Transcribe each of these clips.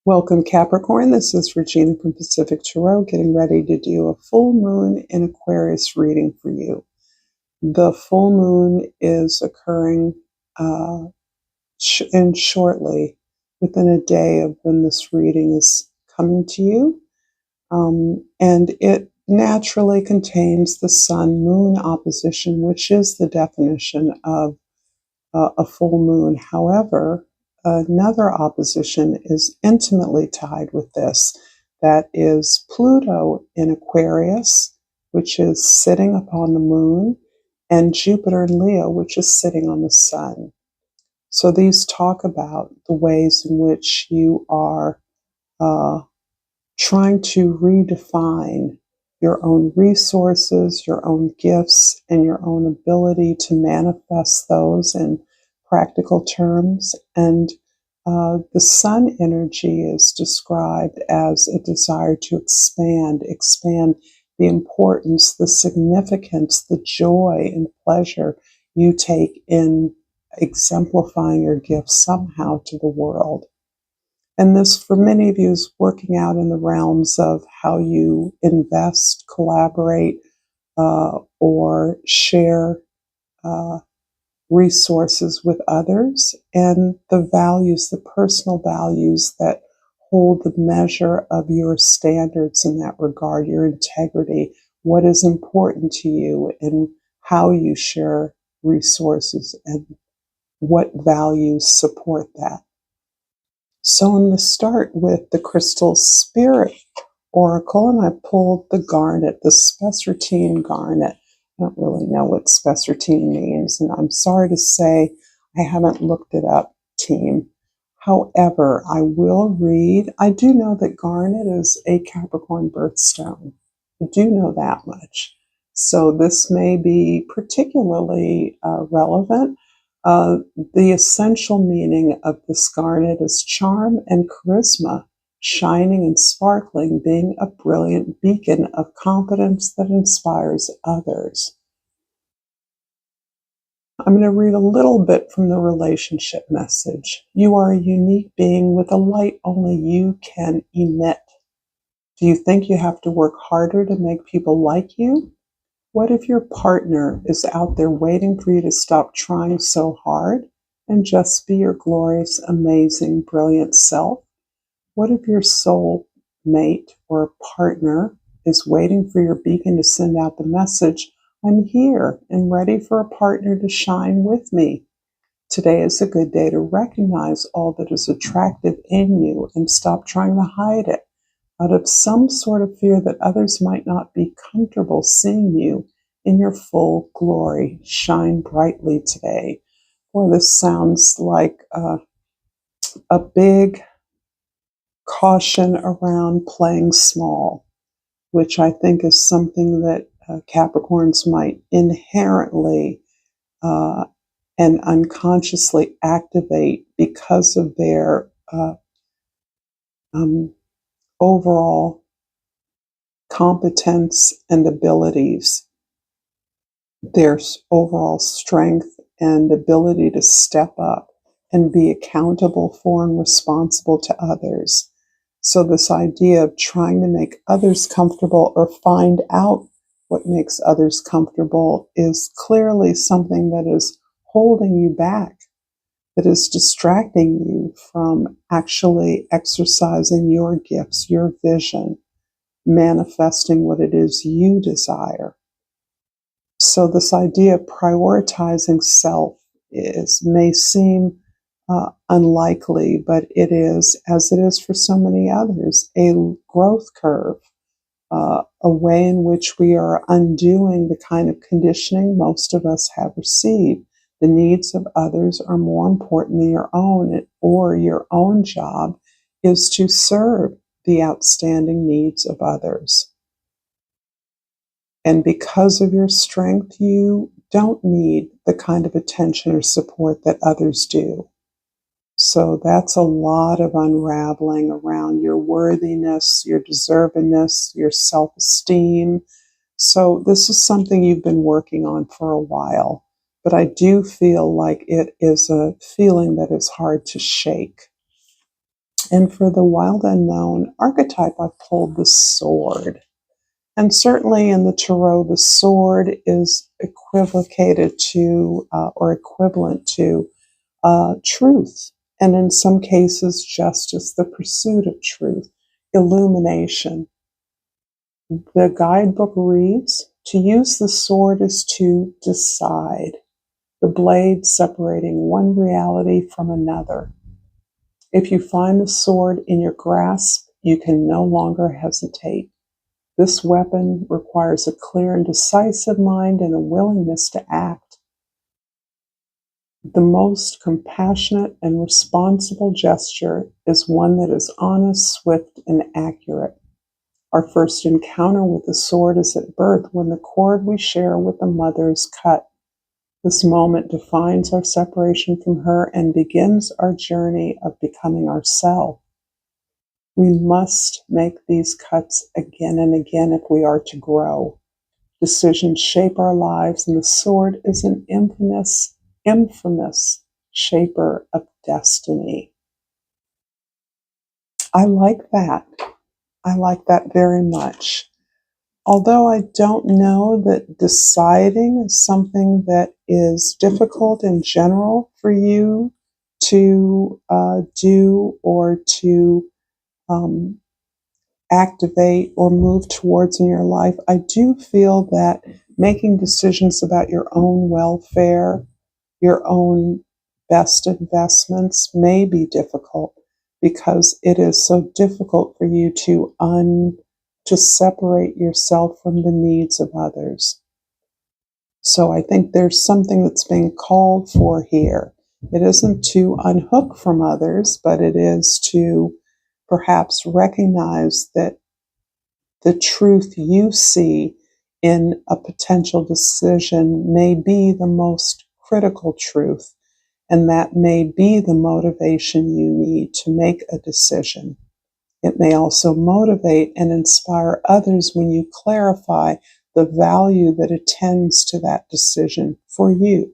Welcome, Capricorn. This is Regina from Pacific Tarot, getting ready to do a full moon in Aquarius reading for you. The full moon is occurring shortly, within a day of when this reading is coming to you. And it naturally contains the Sun-Moon opposition, which is the definition of a full moon. However, another opposition is intimately tied with this. That is Pluto in Aquarius, which is sitting upon the moon, and Jupiter in Leo, which is sitting on the sun. So these talk about the ways in which you are trying to redefine your own resources, your own gifts, and your own ability to manifest those in practical terms. And the sun energy is described as a desire to expand the importance, the significance, the joy and pleasure you take in exemplifying your gifts somehow to the world. And this, for many of you, is working out in the realms of how you invest, collaborate, or share resources with others, and the values, the personal values that hold the measure of your standards in that regard, your integrity, what is important to you, and how you share resources, and what values support that. So I'm going to start with the Crystal Spirit Oracle, and I pulled the garnet, the spessartine garnet. I don't really know what spessartine means, and I'm sorry to say I haven't looked it up, team. However, I will read. I do know that garnet is a Capricorn birthstone. I do know that much. So this may be particularly relevant. The essential meaning of this garnet is charm and charisma, shining and sparkling, being a brilliant beacon of confidence that inspires others. I'm going to read a little bit from the relationship message. You are a unique being with a light only you can emit. Do you think you have to work harder to make people like you? What if your partner is out there waiting for you to stop trying so hard and just be your glorious, amazing, brilliant self? What if your soul mate or partner is waiting for your beacon to send out the message, I'm here and ready for a partner to shine with me? Today is a good day to recognize all that is attractive in you and stop trying to hide it out of some sort of fear that others might not be comfortable seeing you in your full glory. Shine brightly today. Boy, this sounds like a big caution around playing small, which I think is something that Capricorns might inherently and unconsciously activate because of their overall competence and abilities, their overall strength and ability to step up and be accountable for and responsible to others. So this idea of trying to make others comfortable or find out what makes others comfortable is clearly something that is holding you back, that is distracting you from actually exercising your gifts, your vision, manifesting what it is you desire. So this idea of prioritizing self may seem unlikely, but it is, as it is for so many others, a growth curve, a way in which we are undoing the kind of conditioning most of us have received. The needs of others are more important than your own, or your own job is to serve the outstanding needs of others. And because of your strength, you don't need the kind of attention or support that others do. So that's a lot of unraveling around your worthiness, your deservedness, your self-esteem. So this is something you've been working on for a while, but I do feel like it is a feeling that is hard to shake. And for the wild unknown archetype, I pulled the sword. And certainly in the tarot, the sword is equivocated to or equivalent to truth. And in some cases, justice, the pursuit of truth, illumination. The guidebook reads, to use the sword is to decide, the blade separating one reality from another. If you find the sword in your grasp, you can no longer hesitate. This weapon requires a clear and decisive mind and a willingness to act. The most compassionate and responsible gesture is one that is honest, swift, and accurate. Our first encounter with the sword is at birth, when the cord we share with the mother is cut. This moment defines our separation from her and begins our journey of becoming ourselves. We must make these cuts again and again if we are to grow. Decisions shape our lives, and the sword is an infamous shaper of destiny. I like that. I like that very much. Although I don't know that deciding is something that is difficult in general for you to do or to activate or move towards in your life, I do feel that making decisions about your own welfare, your own best investments may be difficult, because it is so difficult for you to separate yourself from the needs of others. So I think there's something that's being called for here. It isn't to unhook from others, but it is to perhaps recognize that the truth you see in a potential decision may be the most critical truth, and that may be the motivation you need to make a decision. It may also motivate and inspire others when you clarify the value that attends to that decision for you.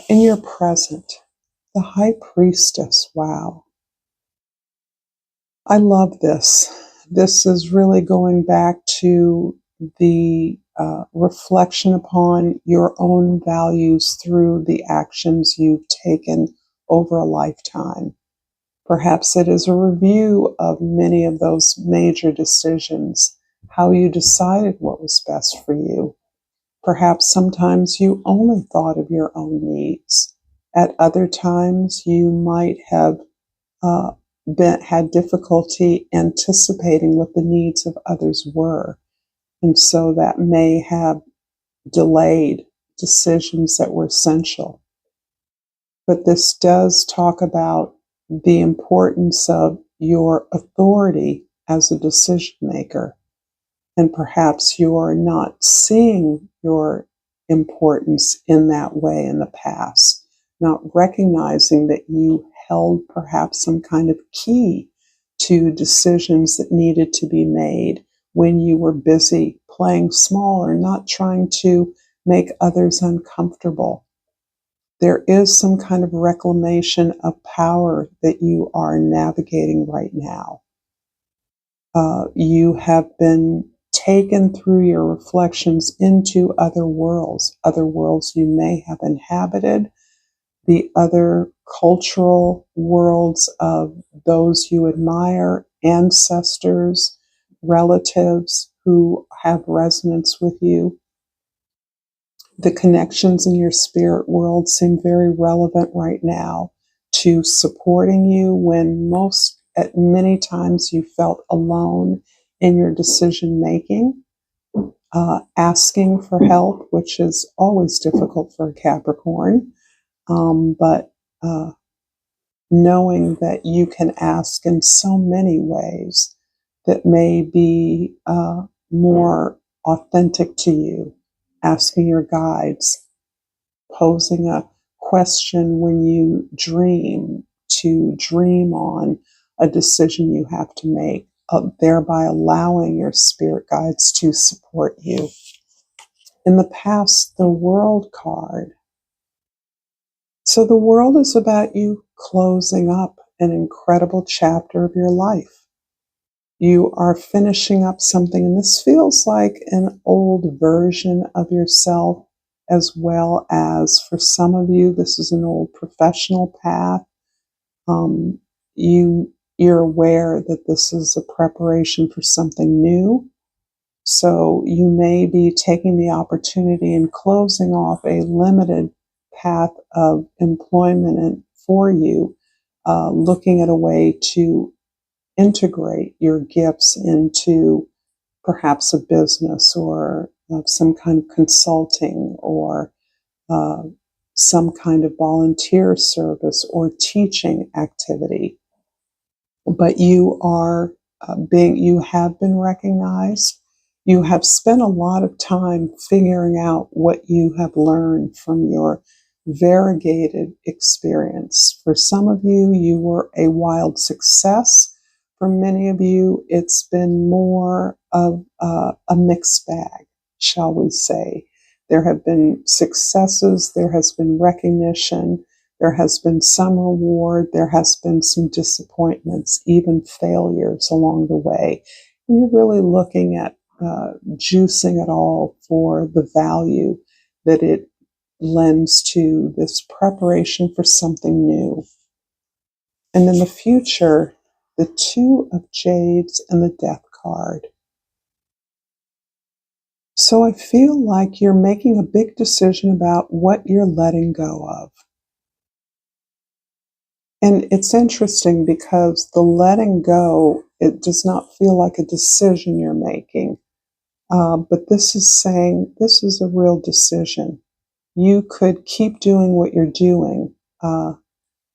In your present, the High Priestess, wow. I love this. This is really going back to the reflection upon your own values through the actions you've taken over a lifetime. Perhaps it is a review of many of those major decisions, how you decided what was best for you. Perhaps sometimes you only thought of your own needs. At other times, you might have had difficulty anticipating what the needs of others were. And so that may have delayed decisions that were essential. But this does talk about the importance of your authority as a decision maker. And perhaps you're not seeing your importance in that way in the past, not recognizing that you held perhaps some kind of key to decisions that needed to be made when you were busy playing small or not trying to make others uncomfortable. There is some kind of reclamation of power that you are navigating right now. You have been taken through your reflections into other worlds you may have inhabited, the other cultural worlds of those you admire, ancestors, relatives who have resonance with you. The connections in your spirit world seem very relevant right now to supporting you when at many times you felt alone in your decision making. Asking for help, which is always difficult for a Capricorn, but knowing that you can ask in so many ways that may be more authentic to you. Asking your guides, posing a question when you dream, to dream on a decision you have to make, thereby allowing your spirit guides to support you. In the past, the World card So the world is about you closing up an incredible chapter of your life. You are finishing up something, and this feels like an old version of yourself, as well as for some of you, this is an old professional path. Um, you're aware that this is a preparation for something new. So you may be taking the opportunity and closing off a limited path of employment for you, looking at a way to integrate your gifts into perhaps a business or some kind of consulting or uh, some kind of volunteer service or teaching activity. But you have been recognized. You have spent a lot of time figuring out what you have learned from your variegated experience. For some of you, you were a wild success. For many of you, it's been more of a mixed bag, shall we say. There have been successes, there has been recognition, there has been some reward, there has been some disappointments, even failures along the way. And you're really looking at juicing it all for the value that it lends to this preparation for something new. And in the future, the Two of Jades and the Death card. So I feel like you're making a big decision about what you're letting go of. And it's interesting because the letting go, it does not feel like a decision you're making. But this is saying this is a real decision. You could keep doing what you're doing,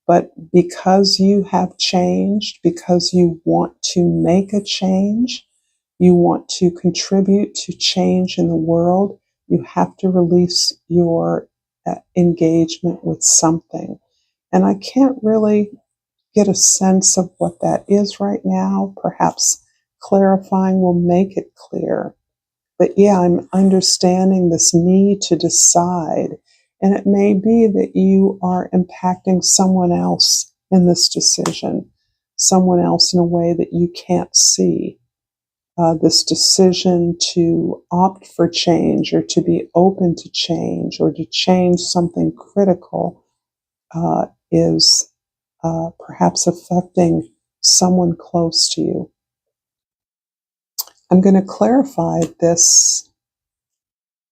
but because you have changed, because you want to make a change, you want to contribute to change in the world, you have to release your engagement with something. And I can't really get a sense of what that is right now. Perhaps clarifying will make it clear. But yeah, I'm understanding this need to decide. And it may be that you are impacting someone else in this decision, someone else in a way that you can't see. This decision to opt for change or to be open to change or to change something critical is perhaps affecting someone close to you. I'm going to clarify this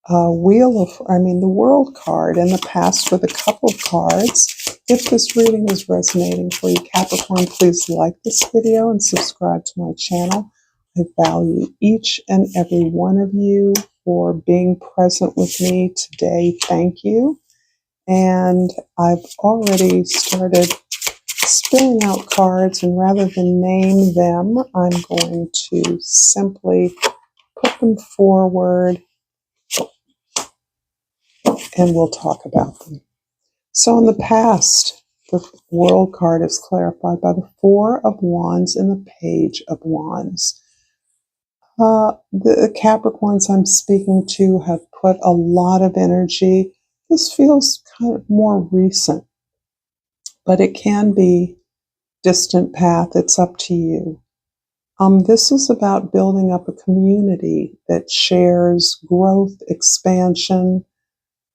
the World card in the past with a couple of cards. If this reading is resonating for you, Capricorn, please like this video and subscribe to my channel. I value each and every one of you for being present with me today. Thank you. And I've already started spilling out cards, and rather than name them, I'm going to simply put them forward and we'll talk about them. So in the past, the World card is clarified by the Four of Wands and the Page of Wands. The Capricorns I'm speaking to have put a lot of energy. This feels kind of more recent, but it can be distant path. It's up to you. This is about building up a community that shares growth, expansion,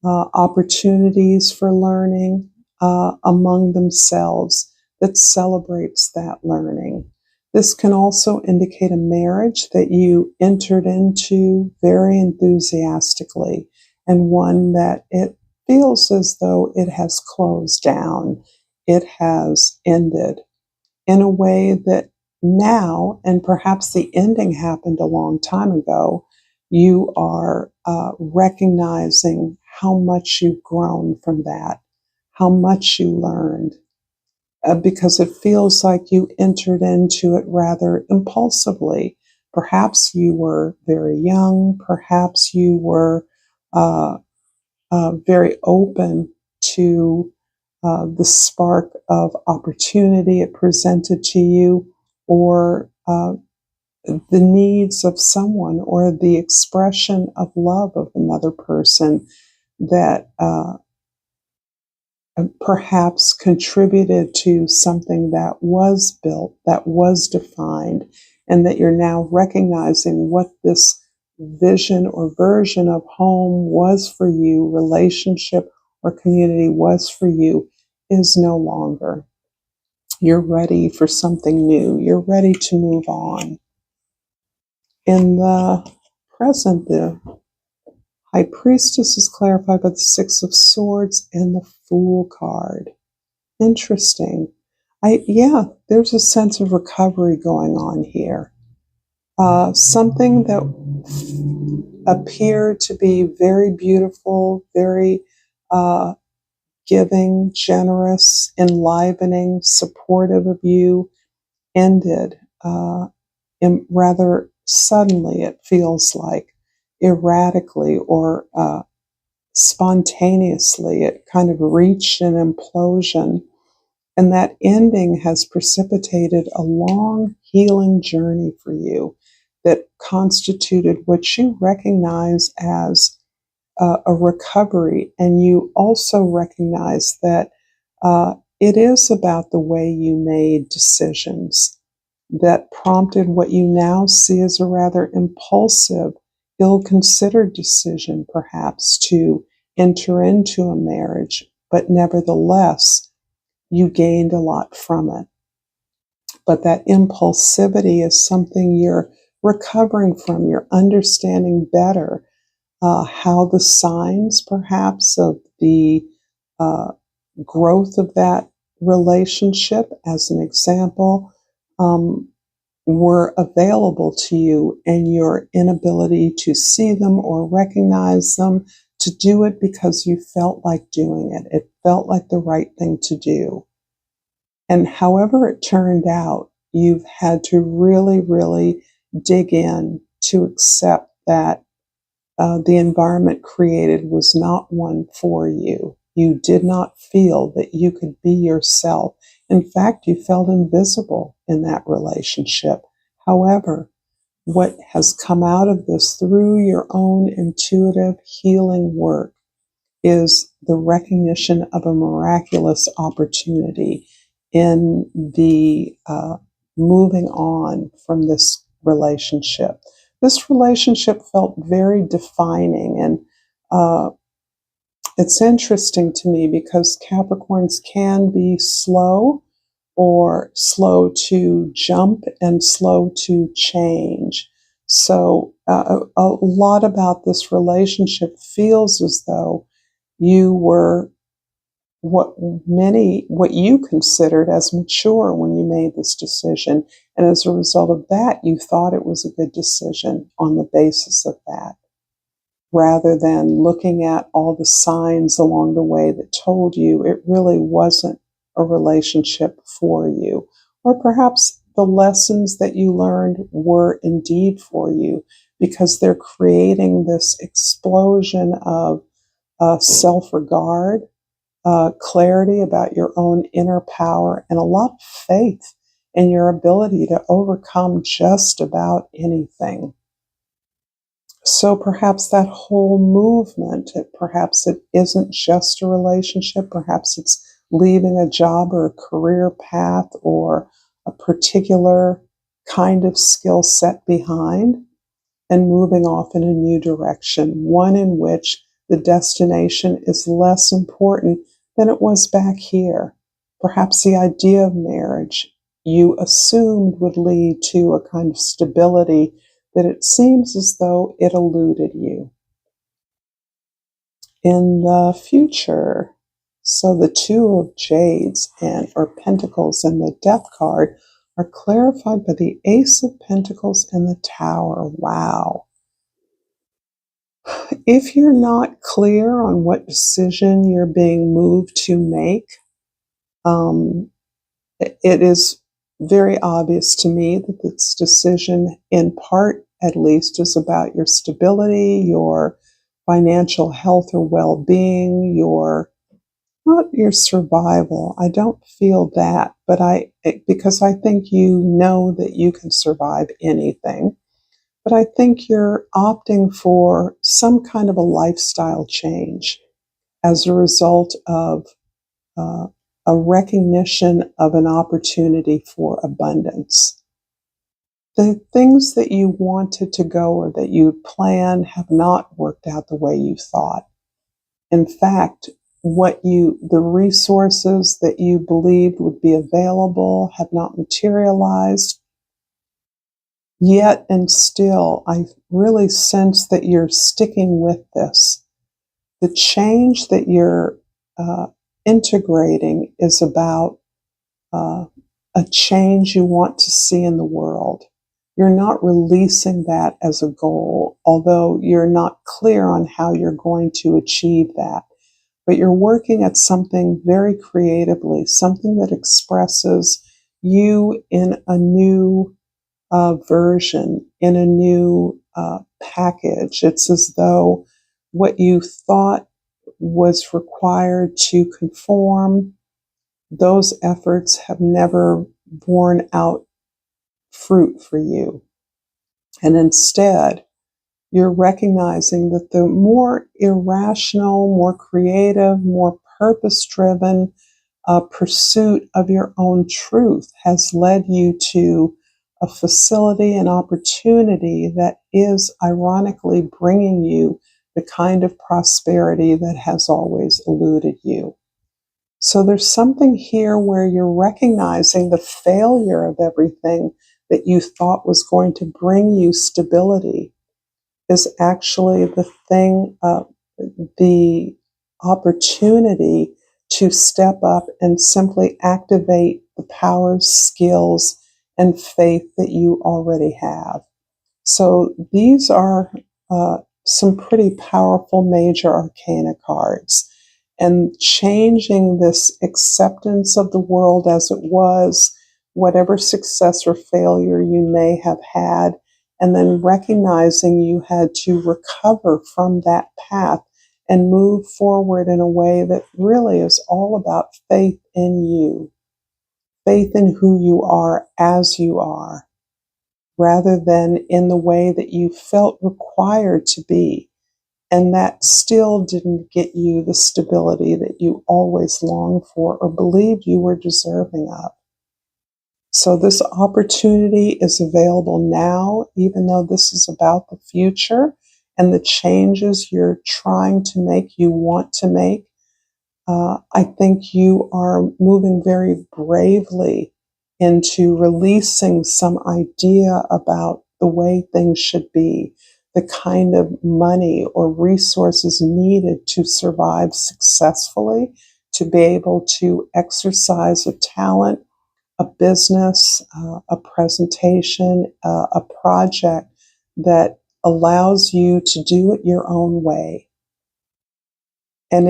opportunities for learning among themselves that celebrates that learning. This can also indicate a marriage that you entered into very enthusiastically and one that it feels as though it has closed down, it has ended in a way that now, and perhaps the ending happened a long time ago, you are recognizing how much you've grown from that, how much you learned, because it feels like you entered into it rather impulsively. Perhaps you were very young, perhaps you were uh, very open to the spark of opportunity it presented to you, or the needs of someone, or the expression of love of another person that perhaps contributed to something that was built, that was defined, and that you're now recognizing what this vision or version of home was for you, relationship or community was for you, is no longer. You're ready for something new. You're ready to move on. In the present, the High Priestess is clarified by the Six of Swords and the Fool card. Interesting. Yeah, there's a sense of recovery going on here. Something that appeared to be very beautiful, very giving, generous, enlivening, supportive of you, ended rather suddenly, it feels like, erratically or spontaneously. It kind of reached an implosion. And that ending has precipitated a long healing journey for you that constituted what you recognize as a recovery. And you also recognize that it is about the way you made decisions that prompted what you now see as a rather impulsive, ill-considered decision, perhaps, to enter into a marriage. But nevertheless, you gained a lot from it. But that impulsivity is something you're recovering from. You're understanding better how the signs, perhaps, of the uh, growth of that relationship, as an example, um, were available to you, and your inability to see them or recognize them, to do it because you felt like doing it. It felt like the right thing to do. And however it turned out, you've had to really, really dig in to accept that the environment created was not one for you. You did not feel that you could be yourself. In fact, you felt invisible in that relationship. However, what has come out of this through your own intuitive healing work is the recognition of a miraculous opportunity in the moving on from this relationship. This relationship felt very defining, and it's interesting to me because Capricorns can be slow, or slow to jump and slow to change. So a lot about this relationship feels as though you were what you considered as mature when you made this decision, and as a result of that, you thought it was a good decision on the basis of that, rather than looking at all the signs along the way that told you it really wasn't a relationship for you. Or perhaps the lessons that you learned were indeed for you, because they're creating this explosion of self-regard, clarity about your own inner power, and a lot of faith in your ability to overcome just about anything. So perhaps that whole movement, perhaps it isn't just a relationship, perhaps it's leaving a job or a career path or a particular kind of skill set behind and moving off in a new direction, one in which the destination is less important than it was back here. Perhaps the idea of marriage you assumed would lead to a kind of stability that it seems as though it eluded you. In the future, so the Two of Jades or Pentacles and the Death card are clarified by the Ace of Pentacles and the Tower. Wow. If you're not clear on what decision you're being moved to make, it is very obvious to me that this decision, in part at least, is about your stability, your financial health or well-being, not your survival. I don't feel that, but because I think you know that you can survive anything. But I think you're opting for some kind of a lifestyle change as a result of uh, a recognition of an opportunity for abundance. The things that you wanted to go or that you planned have not worked out the way you thought. In fact, the resources that you believed would be available have not materialized. Yet and still, I really sense that you're sticking with this. The change that you're uh, integrating is about uh, a change you want to see in the world. You're not releasing that as a goal, although you're not clear on how you're going to achieve that. But you're working at something very creatively, something that expresses you in a new version, in a new package. It's as though what you thought was required to conform, those efforts have never borne out fruit for you. And instead, you're recognizing that the more irrational, more creative, more purpose driven pursuit of your own truth has led you to a facility and opportunity that is ironically bringing you the kind of prosperity that has always eluded you. So there's something here where you're recognizing the failure of everything that you thought was going to bring you stability is actually the opportunity to step up and simply activate the powers, skills, and faith that you already have. So these are some pretty powerful major arcana cards. And changing this acceptance of the world as it was, whatever success or failure you may have had, and then recognizing you had to recover from that path and move forward in a way that really is all about faith in you, faith in who you are as you are, rather than in the way that you felt required to be. And that still didn't get you the stability that you always longed for or believed you were deserving of. So this opportunity is available now, even though this is about the future and the changes you're trying to make, you want to make. I think you are moving very bravely into releasing some idea about the way things should be, the kind of money or resources needed to survive successfully, to be able to exercise a talent, a business, a presentation, a project that allows you to do it your own way. And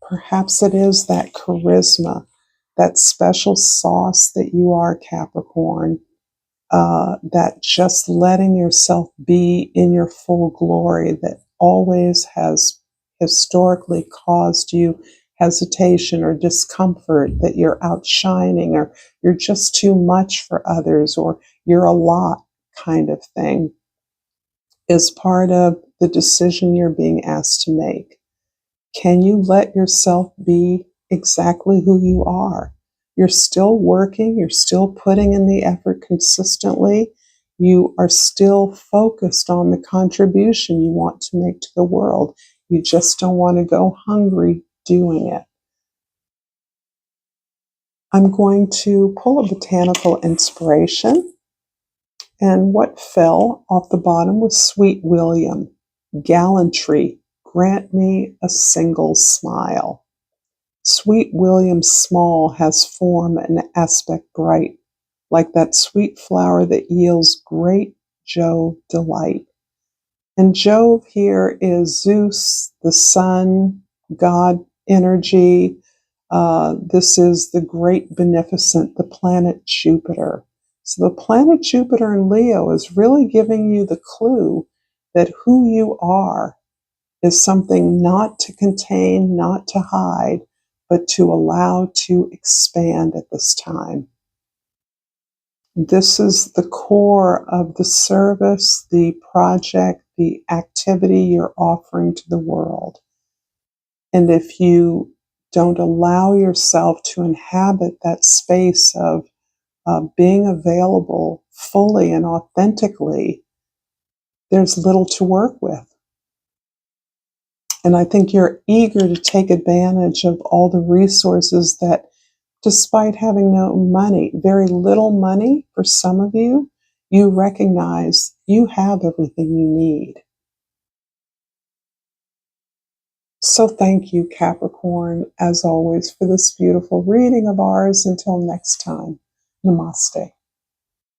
perhaps it is that charisma, that special sauce that you are, Capricorn, that just letting yourself be in your full glory that always has historically caused you hesitation or discomfort, that you're outshining or you're just too much for others or you're a lot kind of thing, is part of the decision you're being asked to make. Can you let yourself be exactly who you are? You're still working, you're still putting in the effort consistently, you are still focused on the contribution you want to make to the world. You just don't want to go hungry doing it. I'm going to pull a botanical inspiration, and what fell off the bottom was Sweet William. Gallantry, grant me a single smile. Sweet William Small has form and aspect bright, like that sweet flower that yields great Jove delight. And Jove here is Zeus, the sun, God energy. This is the great beneficent, the planet Jupiter. So the planet Jupiter in Leo is really giving you the clue that who you are is something not to contain, not to hide, but to allow to expand at this time. This is the core of the service, the project, the activity you're offering to the world. And if you don't allow yourself to inhabit that space of being available fully and authentically, there's little to work with. And I think you're eager to take advantage of all the resources that, despite having no money, very little money for some of you, you recognize you have everything you need. So thank you, Capricorn, as always, for this beautiful reading of ours. Until next time, namaste.